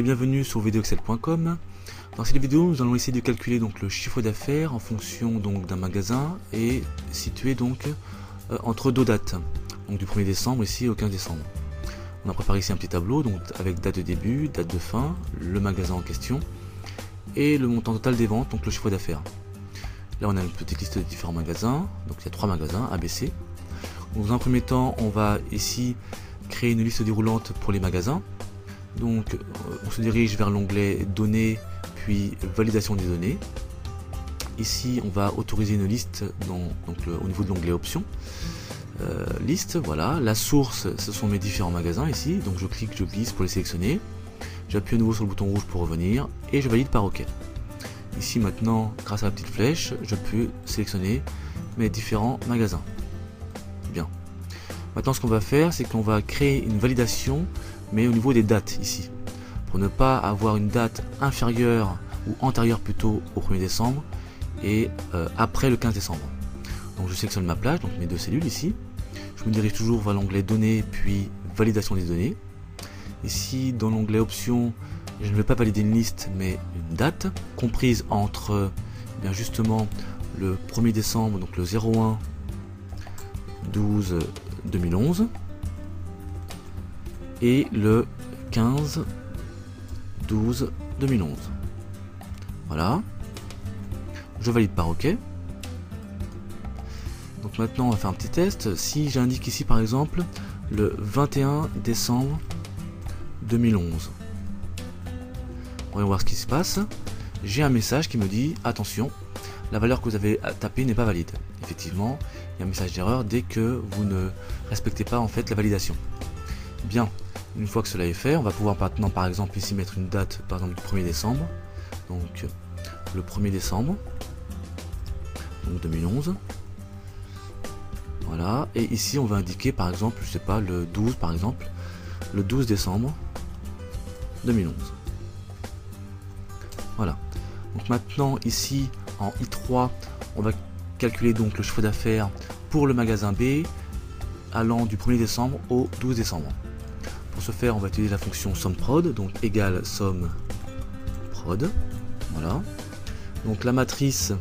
bienvenue sur videoexcel.com. Dans cette vidéo, nous allons essayer de calculer donc le chiffre d'affaires en fonction donc d'un magasin et situé donc entre deux dates, donc du 1er décembre ici au 15 décembre. On a préparé ici un petit tableau donc avec date de début, date de fin, le magasin en question et le montant total des ventes, donc le chiffre d'affaires. Là on a une petite liste de différents magasins, donc il y a 3 magasins ABC. Dans un premier temps, on va ici créer une liste déroulante pour les magasins. Donc on se dirige vers l'onglet données puis validation des données. Ici on va autoriser une liste au niveau de l'onglet options. Liste, voilà, la source ce sont mes différents magasins ici, donc je clique, je glisse pour les sélectionner. J'appuie à nouveau sur le bouton rouge pour revenir et je valide par OK. Ici maintenant, grâce à la petite flèche, je peux sélectionner mes différents magasins. Bien. Maintenant ce qu'on va faire, c'est qu'on va créer une validation mais au niveau des dates ici, pour ne pas avoir une date inférieure ou antérieure plutôt au 1er décembre et après le 15 décembre. Donc je sélectionne ma plage, donc mes deux cellules ici, je me dirige toujours vers l'onglet données puis validation des données. Ici dans l'onglet options, je ne vais pas valider une liste mais une date comprise entre bien justement le 1er décembre, donc le 01 12 2011 et le 15 12 2011. Voilà, je valide par OK. Donc maintenant on va faire un petit test. Si j'indique ici par exemple le 21 décembre 2011, voyons voir ce qui se passe. J'ai un message qui me dit attention, la valeur que vous avez tapée n'est pas valide. Effectivement, il y a un message d'erreur dès que vous ne respectez pas en fait la validation. Bien, une fois que cela est fait, on va pouvoir maintenant par exemple ici mettre une date par exemple du 1er décembre. Donc le 1er décembre donc 2011. Voilà, et ici on va indiquer par exemple, je sais pas, le 12 par exemple, le 12 décembre 2011. Voilà. Donc maintenant ici en I3, on va calculer donc le chiffre d'affaires pour le magasin B allant du 1er décembre au 12 décembre. Pour ce faire, on va utiliser la fonction SUMPROD, donc égale SUMPROD. Voilà. Donc la matrice,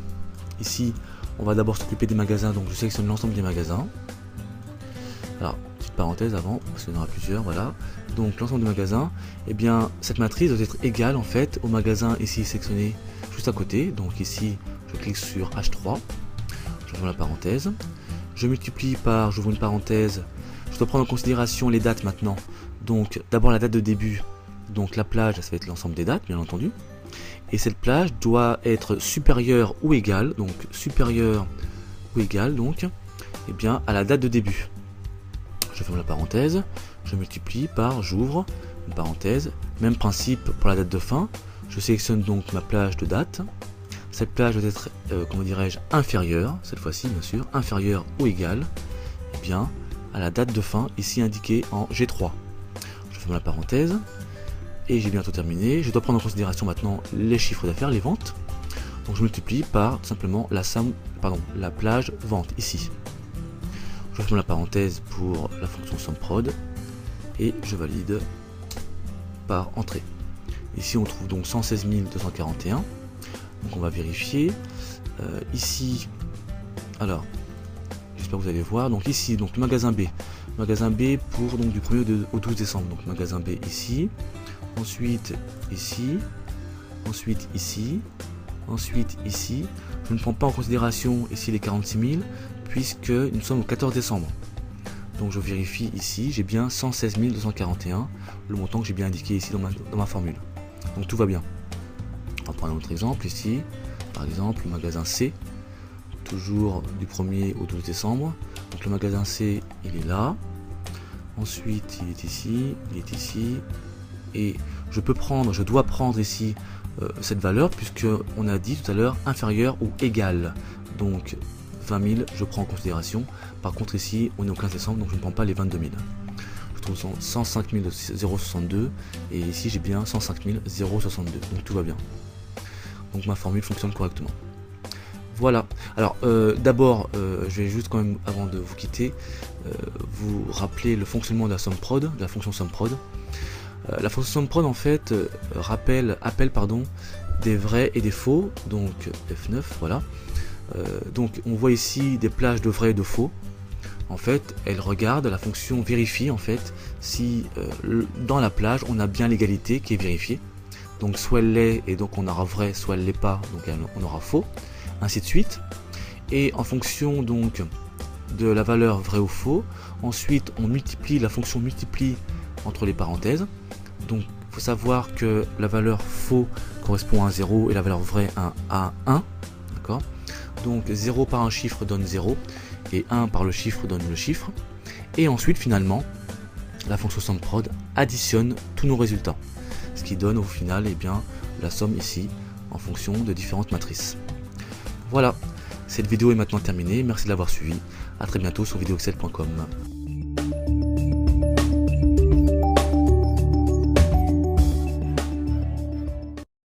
ici, on va d'abord s'occuper des magasins, donc je sélectionne l'ensemble des magasins. Alors, petite parenthèse avant, parce qu'il y en aura plusieurs, voilà. Donc l'ensemble des magasins, et bien cette matrice doit être égale en fait au magasin ici sélectionné juste à côté. Donc ici, je clique sur H3, je ferme la parenthèse, je multiplie par, j'ouvre une parenthèse, je dois prendre en considération les dates maintenant. Donc d'abord la date de début, donc la plage ça va être l'ensemble des dates bien entendu, et cette plage doit être supérieure ou égale, donc supérieure ou égale donc et bien à la date de début. Je ferme la parenthèse, je multiplie par, j'ouvre une parenthèse, même principe pour la date de fin, je sélectionne donc ma plage de date. Cette plage doit être comment dirais-je inférieure, cette fois-ci bien sûr, inférieure ou égale et bien à la date de fin ici indiquée en G3. Je ferme la parenthèse et j'ai bientôt terminé. Je dois prendre en considération maintenant les chiffres d'affaires, les ventes. Donc je multiplie par tout simplement la plage vente ici. Je ferme la parenthèse pour la fonction SUMPROD et je valide par entrée. Ici on trouve donc 116 241. Donc on va vérifier. Ici, alors j'espère que vous allez voir. Donc ici, donc le magasin B. Magasin B pour donc du 1er au 12 décembre. Donc magasin B ici. Ensuite ici. Ensuite ici. Ensuite ici. Je ne prends pas en considération ici les 46 000 puisque nous sommes au 14 décembre. Donc je vérifie ici, j'ai bien 116 241, le montant que j'ai bien indiqué ici dans ma formule. Donc tout va bien. On va prendre un autre exemple ici. Par exemple, le magasin C. Toujours du 1er au 12 décembre. Donc le magasin C, il est là. Ensuite, il est ici. Et je dois prendre ici cette valeur puisque on a dit tout à l'heure inférieur ou égal. Donc 20 000, je prends en considération. Par contre ici, on est au 15 décembre, donc je ne prends pas les 22 000. Je trouve 105 062 et ici j'ai bien 105 062. Donc tout va bien. Donc ma formule fonctionne correctement. Voilà, alors d'abord je vais juste quand même avant de vous quitter vous rappeler le fonctionnement de la SUMPROD, de la fonction SUMPROD. La fonction SUMPROD en fait appelle des vrais et des faux, donc F9, voilà. Donc on voit ici des plages de vrais et de faux. En fait, elle regarde, la fonction vérifie en fait si dans la plage on a bien l'égalité qui est vérifiée. Donc soit elle l'est et donc on aura vrai, soit elle l'est pas, donc on aura faux, ainsi de suite. Et en fonction donc de la valeur vrai ou faux, ensuite on multiplie, la fonction multiplie entre les parenthèses. Donc il faut savoir que la valeur faux correspond à 0 et la valeur vraie à 1. D'accord. Donc 0 par un chiffre donne 0 et 1 par le chiffre donne le chiffre. Et ensuite finalement la fonction SUMPROD additionne tous nos résultats, ce qui donne au final la somme ici en fonction de différentes matrices. Voilà, cette vidéo est maintenant terminée, merci de l'avoir suivi, à très bientôt sur videoexcel.com.